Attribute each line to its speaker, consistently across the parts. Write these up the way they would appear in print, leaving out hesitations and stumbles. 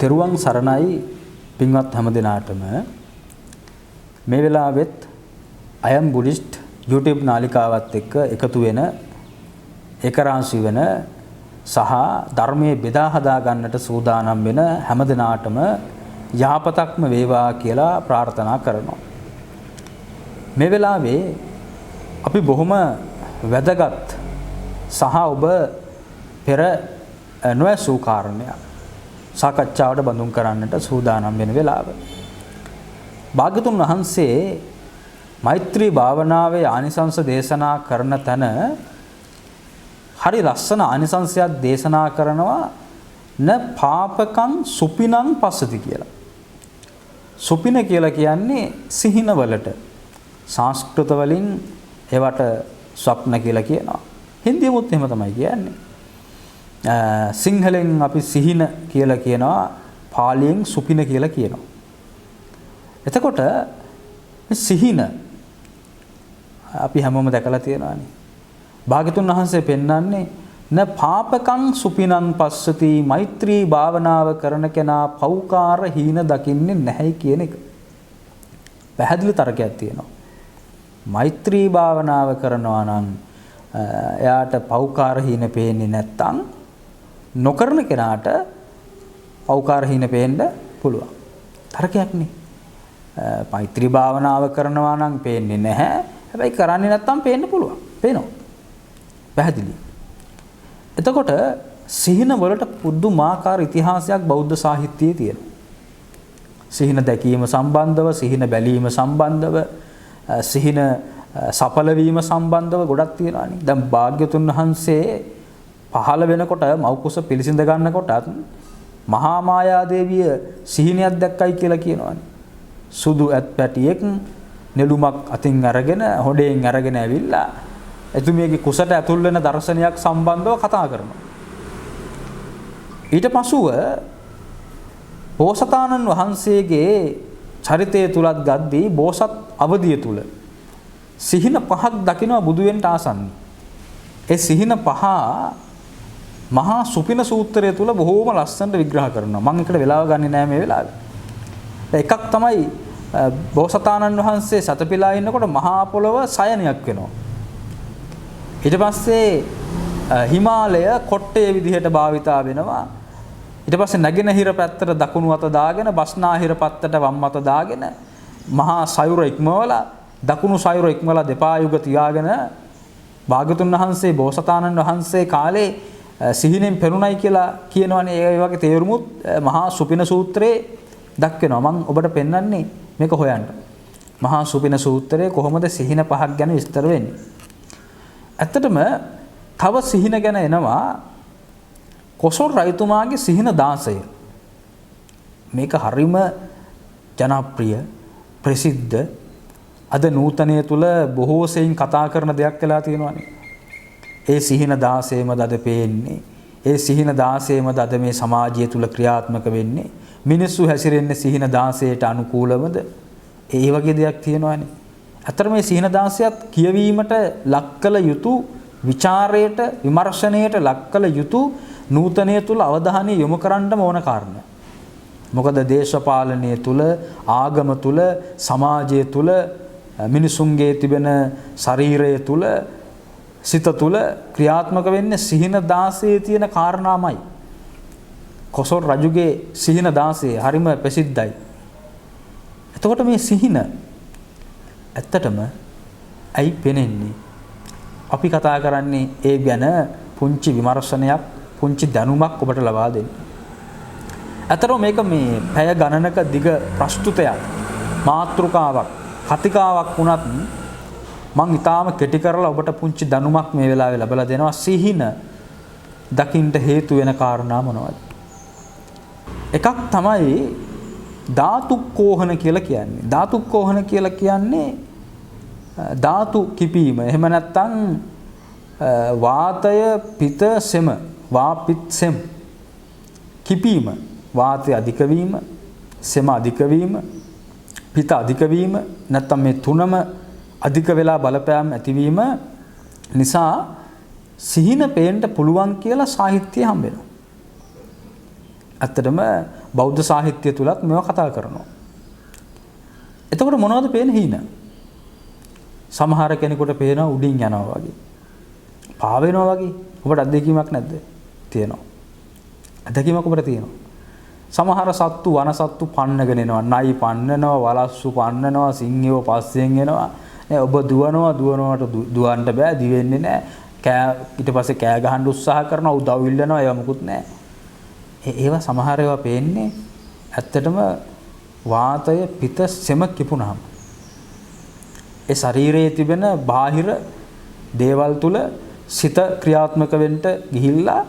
Speaker 1: තෙරුවන් සරණයි පින්වත් හැමදෙනාටම මේ වෙලාවෙත් I am Buddhist YouTube නාලිකාවත් එක්ක එකතු වෙන ඒකරාශී වෙන සහ ධර්මයේ බෙදා හදා ගන්නට සූදානම් වෙන හැමදෙනාටම යහපතක්ම වේවා කියලා ප්‍රාර්ථනා කරනවා. මේ වෙලාවේ අපි බොහොම වැදගත් සහ ඔබ පෙර නොඇසූ කාරණයක් සාකච්ඡාවට බඳුන් කරන්නට සූදානම් වෙන වෙලාව. භාග්‍යතුන් වහන්සේ මෛත්‍රී භාවනාවේ ආනිසංස දේශනා කරන තැන හරි ලස්සන ආනිසංසයක් දේශනා කරනවා න පාපකං සුපිනං පස්සති කියලා. සුපින කියලා කියන්නේ සිහින වලට. සංස්කෘත වලින් ඒවට ස්වප්න කියලා කියනවා. හින්දියෙමුත් එහෙම තමයි කියන්නේ. සිංහලෙන් අපි සිහින කියලා කියනවා, පාලියෙන් සුපින කියලා කියනවා. එතකොට මේ සිහින අපි හැමෝම දැකලා තියෙනවානේ. භාග්‍යතුන් වහන්සේ පෙන්වන්නේ න පාපකං සුපිනං පස්සති, මෛත්‍රී භාවනාව කරන කෙනා පෞකාර හීන දකින්නේ නැහැ කියන එක. පැහැදිලි තරකයක් තියෙනවා. මෛත්‍රී භාවනාව කරනවා නම් එයාට පෞකාර හීන පේන්නේ නැත්තම් නොකරන කෙනාට පෞකාර හීන පේන්න පුළුවන්. තරකයක් නේ. මෛත්‍රී භාවනාව කරනවා නම් පේන්නේ නැහැ. හැබැයි කරන්නේ නැත්තම් පේන්න පුළුවන්. පේනවා. පැහැදිලි. එතකොට සිහින වලට පුදුමාකාර ඉතිහාසයක් බෞද්ධ සාහිත්‍යයේ තියෙනවා. සිහින දැකීම සම්බන්ධව, සිහින බැලීම සම්බන්ධව, සිහින සඵල වීම සම්බන්ධව ගොඩක් තියෙනවානේ. දැන් භාග්‍යතුන් වහන්සේ පහළ වෙනකොට මෞකුස පිළිසිඳ ගන්නකොටත් මහා මායා දේවිය සිහිනයක් දැක්කයි කියලා කියනවානේ. සුදු ඇත් පැටියෙක් නෙළුමක් අතින් අරගෙන හොඩෙන් අරගෙන ඇවිල්ලා එතුමියගේ කුසට ඇතුල් වෙන දර්ශනයක් සම්බන්ධව කතා කරනවා. ඊට පසුව බෝසතාණන් වහන්සේගේ චරිතය තුලත් ගද්දී බෝසත් අවදිය තුල සිහින පහක් දකිනවා බුදු වෙන්න ආසන්න. ඒ සිහින පහ මහා සුපින සූත්‍රය තුල බොහෝම ලස්සනට විග්‍රහ කරනවා. මම එකට වෙලාව ගන්නේ නැහැ මේ වෙලාවේ. එකක් තමයි බෝසතාණන් වහන්සේ සතපිලා ඉන්නකොට මහා පොළව සයනයක් වෙනවා. ඊට පස්සේ හිමාලය කොට්ටේ විදිහට භාවිතා වෙනවා. ඊට පස්සේ නැගෙනහිර පැත්තට දකුණු අත දාගෙන බස්නාහිර පැත්තට වම් අත දාගෙන මහා සයුර ඉක්මවලා දකුණු සයුර ඉක්මවලා දෙපා යුග තියාගෙන භාග්‍යතුන් වහන්සේ බෝසතාණන් වහන්සේ කාලේ සිහිනෙන් පෙරුණයි කියලා කියනවනේ. ඒ වගේ තේරුමුත් මහා සුපින සූත්‍රයේ දක්වනවා. මම ඔබට පෙන්වන්නේ මේක හොයන්න. මහා සුපින සූත්‍රයේ කොහොමද සිහින පහක් ගැන විස්තර වෙන්නේ. ඇත්තටම තව සිහින ගැන එනවා කොසල් රජතුමාගේ සිහින 16. මේක හරිම ජනප්‍රිය ප්‍රසිද්ධ අද නූතනය තුල බොහෝ සෙයින් කතා කරන දෙයක් වෙලා තියෙනවානේ. ඒ සිහින 16ම අද පේන්නේ. ඒ සිහින 16ම අද මේ සමාජය තුල ක්‍රියාත්මක වෙන්නේ. මිනිස්සු හැසිරෙන්නේ සිහින 16ට අනුකූලවද? ඒ වගේ දෙයක් තියෙනවානේ. අතර මේ සිහින 16ත් කියවීමට ලක්කල යුතු, ਵਿਚාරයට, විමර්ශනයට ලක්කල යුතු නූතනය තුල අවධානය යොමු කරන්නම ඕන කාරණා. මොකද දේශපාලනය තුල, ආගම තුල, සමාජය තුල, මිනිසුන්ගේ තිබෙන ශරීරය තුල, සිත තුල ක්‍රියාත්මක වෙන්නේ සිහින 16 තියෙන කාරණාමයි. කොසල් රජුගේ සිහින 16 හරිම ප්‍රසිද්ධයි. එතකොට මේ සිහින ඇත්තටම ඇයි පෙනෙන්නේ? අපි කතා කරන්නේ ඒ ගැන පුංචි විමර්ශනයක්, පුංචි දැනුමක් ඔබට ලබා දෙන්න. ඇත්තටම මේක මේ පැය ගණනක දිග ප්‍රස්තුතයක්, මාතෘකාවක්, කතිකාවක් වුණත් මම ඊටාම කෙටි කරලා ඔබට පුංචි දැනුමක් මේ වෙලාවේ ලබලා දෙනවා. සිහින දකින්න හේතු වෙන කාරණා මොනවද? එකක් තමයි ධාතුක්කෝහන කියලා කියන්නේ. ධාතුක්කෝහන කියලා කියන්නේ ධාතු කිපීම. එහෙම නැත්නම් වාතය පිත සෙම, වාපිත් සෙම් කිපීම. වාතය අධික වීම, සෙම අධික වීම, පිත අධික වීම, නැත්නම් මේ තුනම අධික වෙලා බලපෑම් ඇතිවීම නිසා සිහින පේන්න පුළුවන් කියලා සාහිත්‍යය හම්බ වෙනවා. ඇත්තටම බෞද්ධ සාහිත්‍ය තුලත් මේවා කතා කරනවා. එතකොට මොනවද පේන හීන? සමහර කෙනෙකුට පේනවා උඩින් යනවා වගේ. පා වෙනවා වගේ. ඔබට අත්දැකීමක් නැද්ද? තියෙනවා. අත්දැකීමක් ඔබට තියෙනවා. සමහර සත්තු වන සත්තු පන්නගෙන එනවා. නයි පන්නනවා, වලස්සු පන්නනවා, සිංහයෝ පස්සෙන් එනවා. නේ ඔබ දුවනවට දුවන්න බෑ, දිවෙන්නේ නැහැ. ඊට පස්සේ කෑ ගහන්න උත්සාහ කරනවා, උදව් ඉල්ලනවා, ඒවා මුකුත් නැහැ. ඒවා සමහර ඒවා පේන්නේ ඇත්තටම වාතය පිත සෙම කිපුණාම. ඒ ශරීරයේ තිබෙන බාහිර දේවල් තුල සිත ක්‍රියාත්මක වෙන්න ගිහිල්ලා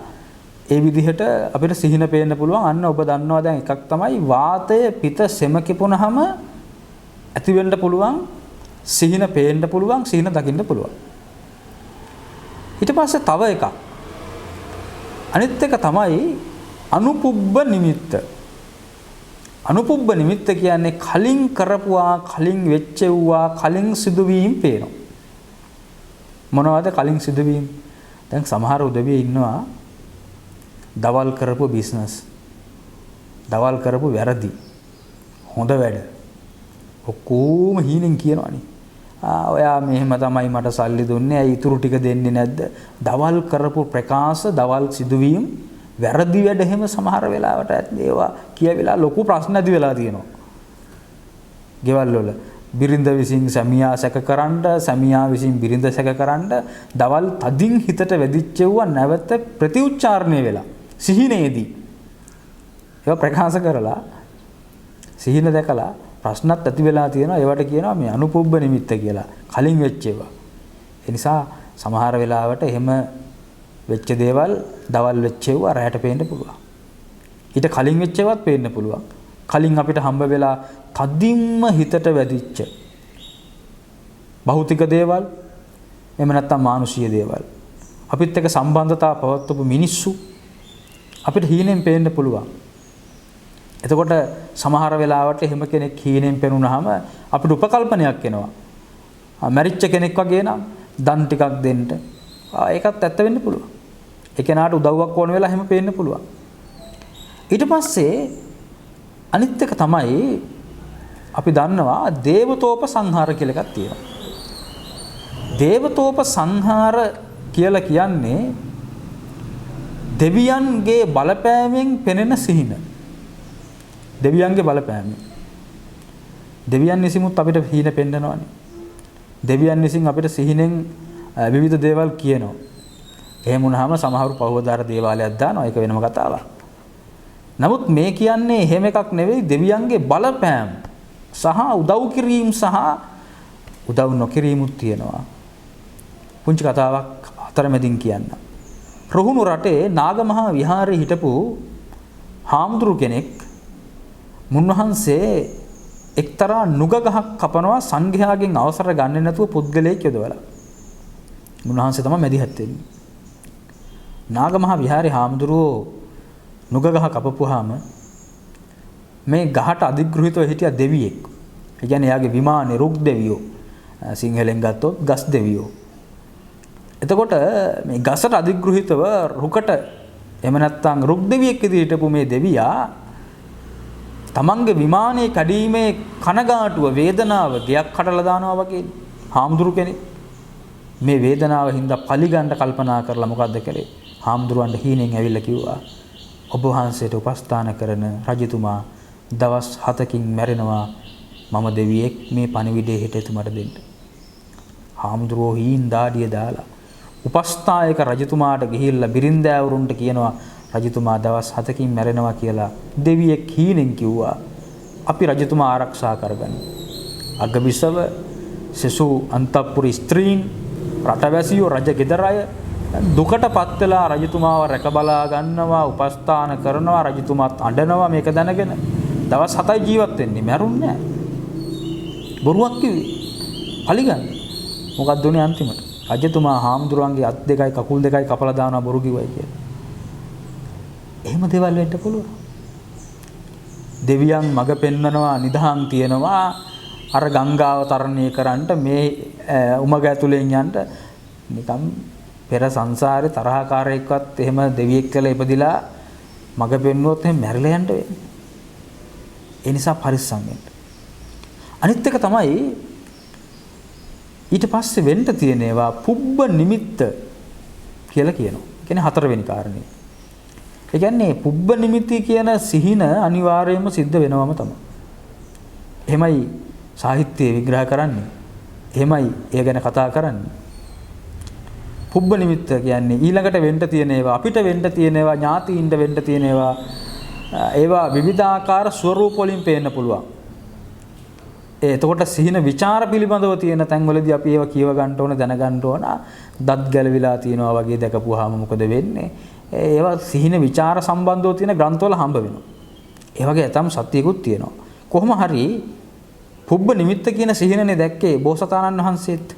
Speaker 1: ඒ විදිහට අපිට සිහින පේන්න පුළුවන්. අන්න ඔබ දන්නවා දැන් එකක් තමයි වාතය පිත සෙම කිපුණාම ඇති වෙන්න පුළුවන් සිහින පේන්න පුළුවන්, සිහින දකින්න පුළුවන්. ඊට පස්සේ තව එකක්. අනිත් එක තමයි අනුපුබ්බ නිමිත්ත. අනුපුබ්බ නිමිත්ත කියන්නේ කලින් කරපුවා, කලින් වෙච්චෙව්වා, කලින් සිදුවීම් පේනවා. මොනවද කලින් සිදුවීම්? දැන් සමහර උදවිය ඉන්නවා දවල් කරපු බිස්නස්, දවල් කරපු වැරදි, හොඳ වැඩ ඔක්කොම හීනෙන් කියනවනේ. ඔයා මෙහෙම තමයි මට සල්ලි දුන්නේ, ඇයි ඉතුරු ටික දෙන්නේ නැද්ද? දවල් කරපු ප්‍රකාශ, දවල් සිදුවීම්, වැරදි වැඩ එහෙම සමහර වෙලාවට ඒවා කියවිලා ලොකු ප්‍රශ්න ඇති වෙලා තියෙනවා. ගෙවල් වල බිරිඳ විසින් සැමියා සැකකරන්න, සැමියා විසින් බිරිඳ සැකකරන්න දවල් තදින් හිතට වැදිච්චෙව්වා නැවත ප්‍රතිඋච්චාරණය වෙලා සිහිනේදී ඒවා ප්‍රකාශ කරලා සිහින දැකලා ප්‍රශ්නත් ඇති වෙලා තියෙනවා. ඒවට කියනවා මේ අනුපුබ්බ නිමිත්ත කියලා. කලින් වෙච්ච ඒවා. ඒ නිසා සමහර වෙලාවට එහෙම වෙච්ච දේවල් දවල් වෙච්ච ඒවා රැයට පේන්න පුළුවන්. ඊට කලින් වෙච්ච ඒවාත් පේන්න පුළුවන්. කලින් අපිට හම්බ වෙලා තදින්ම හිතට වැදිච්ච භෞතික දේවල්, එහෙම නැත්නම් මානුෂීය දේවල්, අපිත් එක්ක සම්බන්ධතාව පවත්වපු මිනිස්සු අපිට හීනෙන් පේන්න පුළුවන්. එතකොට සමහර වෙලාවට එහෙම කෙනෙක් හීනෙන් පෙනුනහම අපිට උපකල්පනයක් එනවා. මැරිච්ච කෙනෙක් වගේ නම් දන් ටිකක් දෙන්න. ඒකත් ඇත්ත වෙන්න පුළුවන්. ඒ කෙනාට උදව්වක් ඕන වෙලා එහෙම පේන්න පුළුවන්. ඊට පස්සේ අනිත් එක තමයි අපි දන්නවා දේවතෝප සංහාර කියලා එකක් තියෙනවා. දේවතෝප සංහාර කියලා කියන්නේ දෙවියන්ගේ බලපෑමෙන් පෙනෙන සිහින. දෙවියන්ගේ බලපෑම. දෙවියන් විසින්මුත් අපිට හීන පෙන්නනවානේ. දෙවියන් විසින් අපිට සිහිනෙන් විවිධ දේවල් කියනවා. එහෙම වුණාම සමහරු පහවදාර දේවාලයක් දානවා. ඒක වෙනම කතාවක්. නමුත් මේ කියන්නේ එහෙම එකක් නෙවෙයි, දෙවියන්ගේ බලපෑම සහ උදව් කිරීම සහ උදව් නොකිරීමුත් තියෙනවා. පුංචි කතාවක් අතරමැදින් කියන්න. රුහුණු රටේ නාගමහා විහාරයේ හිටපු හාමුදුරු කෙනෙක් මුන්වහන්සේ එක්තරා නුග ගහක් කපනවා සංඝයාගෙන් අවසර ගන්නේ නැතුව පුද්ගලයෙක් යොදවලා. මුන්වහන්සේ තමයි මැදිහත් වෙන්නේ. නාගමහා විහාරේ හාමුදුරුවෝ නුග ගහ කපපුවාම මේ ගහට අධිග්‍රහිතව හිටිය දෙවියෙක්. ඒ කියන්නේ එයාගේ විමානේ රුක් දෙවියෝ. සිංහලෙන් ගත්තොත් ගස් දෙවියෝ. එතකොට මේ ගසට අධිග්‍රහිතව රුකට එහෙම නැත්නම් රුක් දෙවියෙක් විදිහට හිටපු මේ දෙවියා තමන්ගේ විමානයේ කැඩීමේ කනගාටුව, වේදනාව ගයක් කඩලා දානවා වගේ හාමුදුරු කෙනෙක් මේ වේදනාව හින්දා පලිගන්න කල්පනා කරලා මොකද්ද කළේ? හාමුදුරුවන්ට හීනෙන් ඇවිල්ලා කිව්වා ඔබ වහන්සේට උපස්ථාන කරන රජතුමා දවස් 7කින් මැරෙනවා. මම දෙවියෙක් මේ පණිවිඩය හිටෙතුමට දෙන්න. හාමුදුරුවෝ හීන් දාඩිය දාලා උපස්ථායක රජතුමාට ගිහිල්ලා බිරින්දෑවරුන්ට කියනවා රජතුමා දවස් 7කින් මැරෙනවා කියලා දෙවියෙක් හීනෙන් කිව්වා. අපි රජතුමා ආරක්ෂා කරගන්න. අගබිසව සෙසු අන්තපුරි ස්ත්‍රීන්, රටවැසියෝ, රජ ගෙදර අය දුකටපත් වෙලා රජතුමාව රැක බලා ගන්නවා, උපස්ථාන කරනවා. රජතුමාත් අඬනවා මේක දැනගෙන. දවස් 7යි ජීවත් වෙන්නේ, මැරුන්නේ නැහැ. බොරුවක් කිව්වේ. පලිගන්න. මොකක්ද උනේ අන්තිමට? රජතුමා හාමුදුරුවන්ගේ අත් දෙකයි කකුල් දෙකයි කපලා දානවා බොරු කිව්වයි කියලා. එහෙම දේවල් වෙන්න පුළුවන්. දෙවියන් මඟ පෙන්වනවා, නිදහම් තියනවා. අර ගංගාව තරණය කරන්නට මේ උමග ඇතුලෙන් යන්න නිකම් පෙර සංසාරේ තරහකාරයෙක්වත් එහෙම දෙවියෙක් කියලා ඉපදිලා මග පෙන්නුවොත් එහෙනම් මැරිලා යන්න වෙන්නේ. ඒ නිසා පරිස්සම් වෙන්න. අනිත් එක තමයි ඊට පස්සේ වෙන්න තියෙන ඒවා පුබ්බ නිමිත්ත කියලා කියනවා. කියන්නේ හතරවෙනි කාරණේ. ඒ කියන්නේ පුබ්බ නිමිති කියන සිහින අනිවාර්යයෙන්ම සිද්ධ වෙනවම තමයි. එහෙමයි සාහිත්‍යයේ විග්‍රහ කරන්නේ. එහෙමයි ඒ ගැන කතා කරන්නේ. පුබ්බ නිමිත්ත කියන්නේ ඊළඟට වෙන්න තියෙන ඒවා, අපිට වෙන්න තියෙන ඒවා, ඥාතියින්ට වෙන්න තියෙන ඒවා විවිධාකාර ස්වරූප වලින් පේන්න පුළුවන්. එතකොට සිහින ਵਿਚාර පිළිබඳව තියෙන තැන්වලදී අපි ඒවා කියව ගන්න ඕන, දැනගන්න ඕන. දත් ගැලවිලා තියෙනවා වගේ දැකපුවාම මොකද වෙන්නේ? ඒවා සිහින ਵਿਚාර සම්බන්ධව තියෙන ග්‍රන්ථවල හම්බ වෙනවා. ඒ වගේ ඇතම් සත්‍යයකුත් තියෙනවා. කොහොම හරි පුබ්බ නිමිත්ත කියන සිහිනනේ දැක්කේ බෝසතාණන් වහන්සේත්.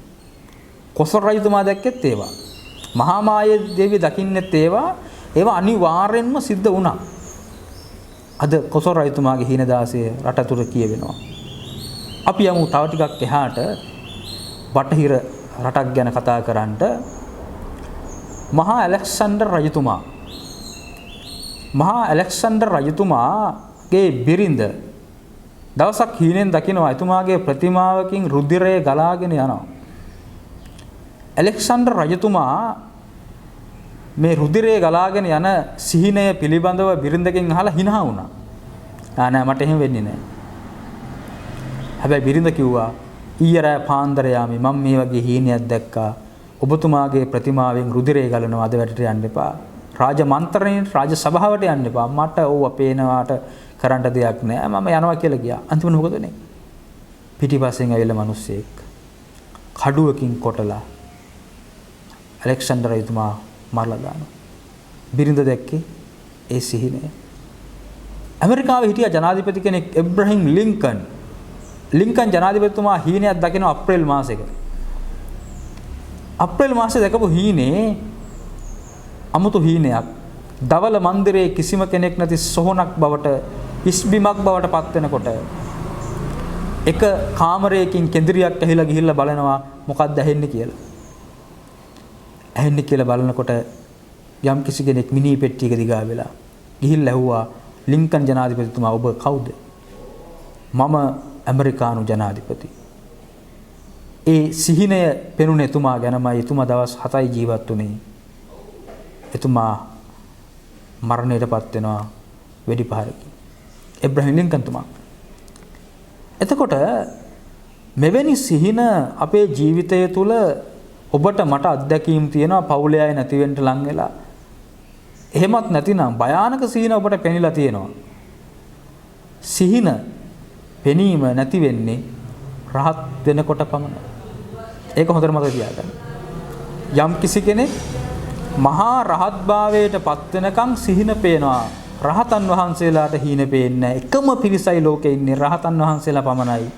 Speaker 1: කොසල් රජතුමා දැක්කෙත් ඒවා. මහා මායේ දේවිය දකින්නෙත් ඒවා අනිවාර්යෙන්ම සිද්ධ වුණා. අද කොසල් රජතුමාගේ හීනදාසය රටතුර කියවෙනවා. අපි යමු තව ටිකක් එහාට බටහිර රටක් ගැන කතා කරන්නට. මහා ඇලෙක්සැන්ඩර් රජතුමාගේ බිරිඳ දවසක් හීනෙන් දකිනවා එතුමාගේ ප්‍රතිමාවකින් රුධිරය ගලාගෙන යනවා. ඇලෙක්සැන්ඩර් රජතුමා මේ රුධිරය ගලාගෙන යන සිහිනය පිළිබඳව බිරිඳගෙන් අහලා hina වුණා. නෑ මට එහෙම වෙන්නේ නෑ. හැබැයි බිරිඳ කිව්වා ඊයේ රෑ පාන්දර යාමේ මම මේ වගේ හීනයක් දැක්කා. ඔබතුමාගේ ප්‍රතිමාවෙන් රුධිරය ගලනවා, අද වැඩට යන්න එපා. රාජ මන්ත්‍රණයෙන් රාජ සභාවට යන්න එපා. මට ඕව පේනවාට කරන්න දෙයක් නෑ. මම යනවා කියලා ගියා. අන්තිමට මොකද උනේ? පිටිපස්සෙන් ඇවිල්ලා මිනිස්සෙක් කඩුවකින් කොටලා ඇලෙක්සැන්ඩර් රජතුමා මරලා දානවා. බිරිඳ දැක්කේ ඒ සිහිනය. ඇමරිකාවේ හිටිය ජනාධිපති කෙනෙක් එබ්‍රහීම් ලින්කන් ජනාධිපතිතුමා හීනයක් දකින අප්‍රේල් මාසෙක. අප්‍රේල් මාසේ දැකපු හීනේ අමුතු හීනයක්. දවල මන්දිරයේ කිසිම කෙනෙක් නැති සොහොනක් බවට, ඉස්බිමක් බවට පත් වෙනකොට එක කාමරයකින් කෙඳිරියක් ඇහිලා ගිහිල්ලා බලනවා මොකක්ද ඇහෙන්නේ කියලා. ඇහෙන්නේ කියලා බලනකොට යම් කිසි කෙනෙක් මිනි පෙට්ටියක දිගා වෙලා ගිහිල්ලා ඇහුවා ලින්කන් ජනාධිපතිතුමා ඔබ කවුද? මම ඇමරිකානු ජනාධිපති. ඒ සිහිනය පෙනුනේ එතුමා ගැනමයි. එතුමා දවස් 7යි ජීවත් වුණේ. එතුමා මරණයටපත් වෙනවා වෙඩි පහරකින්. එබ්‍රහීම් ලින්කන් තුමා. එතකොට මෙවැනි සිහින අපේ ජීවිතය තුළ ඔබට මට අත්දැකීම් තියෙනවා. පවුලේ අය නැති වෙන්න ලං වෙලා. එහෙමත් නැතිනම් භයානක සිහින ඔබට පෙනිලා තියෙනවා. සිහින පෙනීම නැති වෙන්නේ රහත් වෙනකොට පමණයි. ඒක හොඳට මතක තියාගන්න. යම් කිසි කෙනෙක් මහා රහත් භාවයට පත් වෙනකම් සිහින පේනවා. රහතන් වහන්සේලාට හීන පේන්නේ එකම පිරිසයි ලෝකේ ඉන්නේ රහතන් වහන්සේලා පමණයි.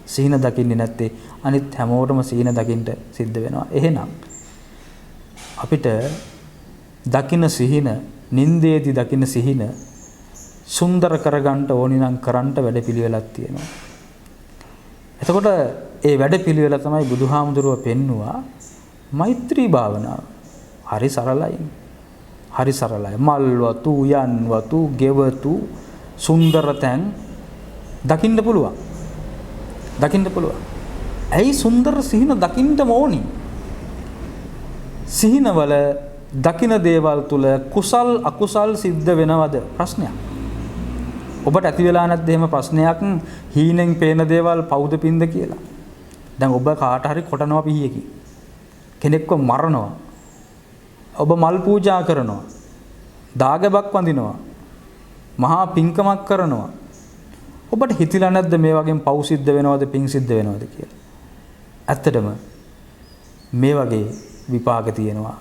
Speaker 1: සිහින දකින්නේ නැත්තේ අනිත් හැමෝටම සිහින දකින්න සිද්ධ වෙනවා. එහෙනම් අපිට දකින්න සිහින, නින්දේදී දකින්න සිහින සුන්දර කරගන්න ඕනි නම් කරන්න වැඩපිළිවෙලක් තියෙනවා. එතකොට ඒ වැඩපිළිවෙල තමයි බුදුහාමුදුරුව පෙන්නවා මෛත්‍රී භාවනාව. හරි සරලයි. හරි සරලයි. මල්වතු, යන්වතු, ගෙවතු, සුන්දර තැන් දකින්න පුළුවන්. දකින්න පුළුවන්. ඇයි සුන්දර සිහින දකින්නම ඕනි? සිහිනවල දකින්න දේවල් තුල කුසල් අකුසල් සිද්ධ වෙනවද? ප්‍රශ්නයක්. ඔබට ඇති වෙලා නැද්ද එහෙම ප්‍රශ්නයක් හීනෙන් පේන දේවල් පවුද පින්ද කියලා? දැන් ඔබ කාට හරි කොටනවා පිහියකින්. කෙනෙක්ව මරනවා. ඔබ මල් පූජා කරනවා. දාගැබක් වඳිනවා. මහා පින්කමක් කරනවා. ඔබට හිතිලා නැද්ද මේ වගේ පව් සිද්ධ වෙනවද පින් සිද්ධ වෙනවද කියලා? ඇත්තටම මේ වගේ විපාක තියෙනවා.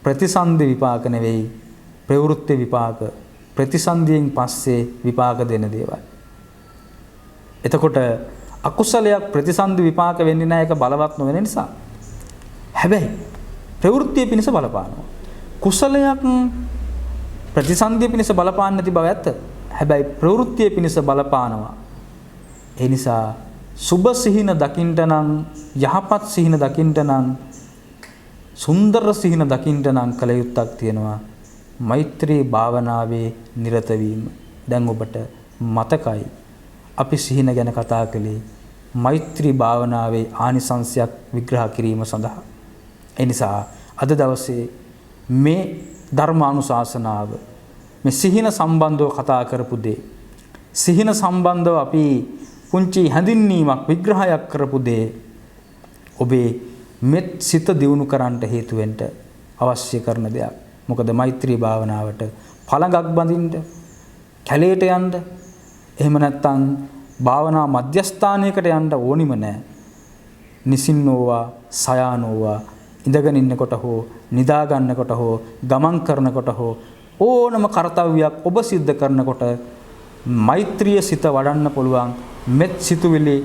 Speaker 1: ප්‍රතිසන්දි විපාක නෙවෙයි, ප්‍රවෘත්ති විපාක. ප්‍රතිසන්දියෙන් පස්සේ විපාක දෙන දේවල්. එතකොට අකුසලයක් ප්‍රතිසන්දි විපාක වෙන්නේ නැහැ, ඒක බලවත් නොවන නිසා. හැබැයි ප්‍රවෘත්තිය පිණිස බලපානවා. කුසලයක් ප්‍රතිසන්දිය පිණිස බලපාන්නේ නැති බව ඇත්ත. හැබැයි ප්‍රවෘත්තිය පිණිස බලපානවා. ඒ නිසා සුබ සිහින දකින්න නම්, යහපත් සිහින දකින්න නම්, සුන්දර සිහින දකින්න නම් කල යුත්තක් තියෙනවා. මෛත්‍රී භාවනාවේ නිරත වීම. දැන් ඔබට මතකයි අපි සිහින ගැන කතා කළේ මෛත්‍රී භාවනාවේ ආනිසංශයක් විග්‍රහ කිරීම සඳහා. ඒ නිසා අද දවසේ මේ ධර්මානුශාසනාව මේ සිහින සම්බන්ධව කතා කරපු දේ, සිහින සම්බන්ධව අපි පුංචි හැඳින්වීමක් විග්‍රහයක් කරපු දේ ඔබේ මෙත් සිත දියුණු කරන්නට හේතු වෙන්න අවශ්‍ය කරන දෙයක්. මොකද මෛත්‍රී භාවනාවට පළඟක් බඳින්න, කැලේට යන්න, එහෙම නැත්නම් භාවනා මධ්‍යස්ථානයකට යන්න ඕනිම නැහැ. නිසින්නෝවා, සයානෝවා, ඉඳගෙන ඉන්නකොට හෝ නිදා ගන්නකොට හෝ ගමන් කරනකොට හෝ ඕනම කාර්යයක් ඔබ සිද්ධ කරනකොට මෛත්‍රිය සිත වඩන්න පුළුවන්. මෙත් සිතුවිලි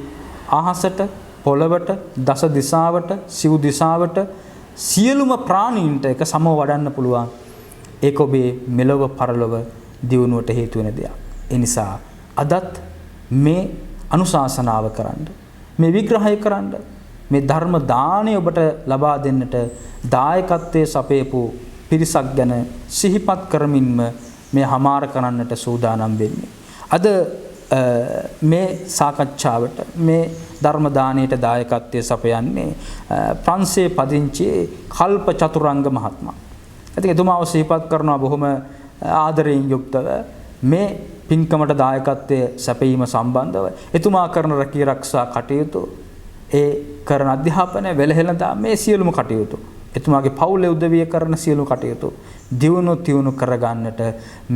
Speaker 1: අහසට, පොළවට, දස දිශාවට, සිව් දිශාවට සියලුම ප්‍රාණීන්ට එක සමව වඩන්න පුළුවන්. ඒක ඔබේ මෙලොව පරලොව දියුණුවට හේතු වෙන දෙයක්. ඒ නිසා අදත් මේ අනුශාසනාව කරන්න, මේ විග්‍රහය කරන්න, මේ ධර්ම දාණය ඔබට ලබා දෙන්නට දායකත්වයේ සපයපු පිරිසක් ගැන සිහිපත් කරමින්ම මේ හමාර කරන්නට සූදානම් වෙන්නේ. අද මේ සාකච්ඡාවට, මේ ධර්ම දාණයට දායකත්වයේ සපයන්නේ ප්‍රංශයේ පදිංචි කල්ප චතුරංග මහත්මයා. ඉතින් එතුමාව සිහිපත් කරනවා බොහොම ආදරයෙන් යුක්තව මේ පින්කමට දායකත්වයේ සැපීම සම්බන්ධව. එතුමා කරන රැකී ආරක්ෂා කටයුතු, ඒ කරන අධ්‍යාපනය, වෙලහෙළඳා, මේ සියලුම කටයුතු, එතුමාගේ පවුලේ උදවිය කරන සියලු කටයුතු දියුණු කරගන්නට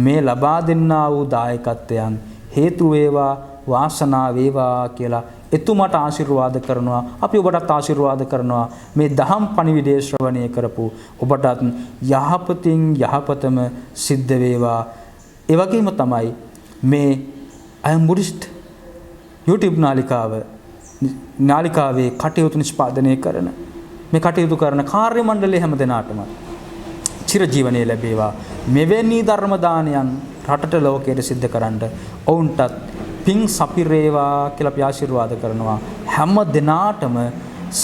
Speaker 1: මේ ලබා දෙන්නා වූ දායකත්වයන් හේතු වේවා, වාසනාව වේවා කියලා එතුමාට ආශිර්වාද කරනවා. අපි ඔබටත් ආශිර්වාද කරනවා. මේ දහම් පණිවිඩය ශ්‍රවණය කරපු ඔබටත් යහපතින් යහපතම සිද්ධ වේවා. ඒ වගේම තමයි මේ I am Buddhist YouTube නාලිකාවේ කටයුතු නිෂ්පාදනය කරන, මේ කටයුතු කරන කාර්ය මණ්ඩලයේ හැම දෙනාටම චිරජීවනයේ ලැබේවා. මෙවැනි ධර්ම දානයන් රටට ලෝකයට සිද්ධ කරන්න ඔවුන්ටත් පිං සපිරේවා කියලා අපි ආශිර්වාද කරනවා. හැම දිනාටම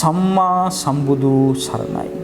Speaker 1: සම්මා සම්බුදු සරණයි.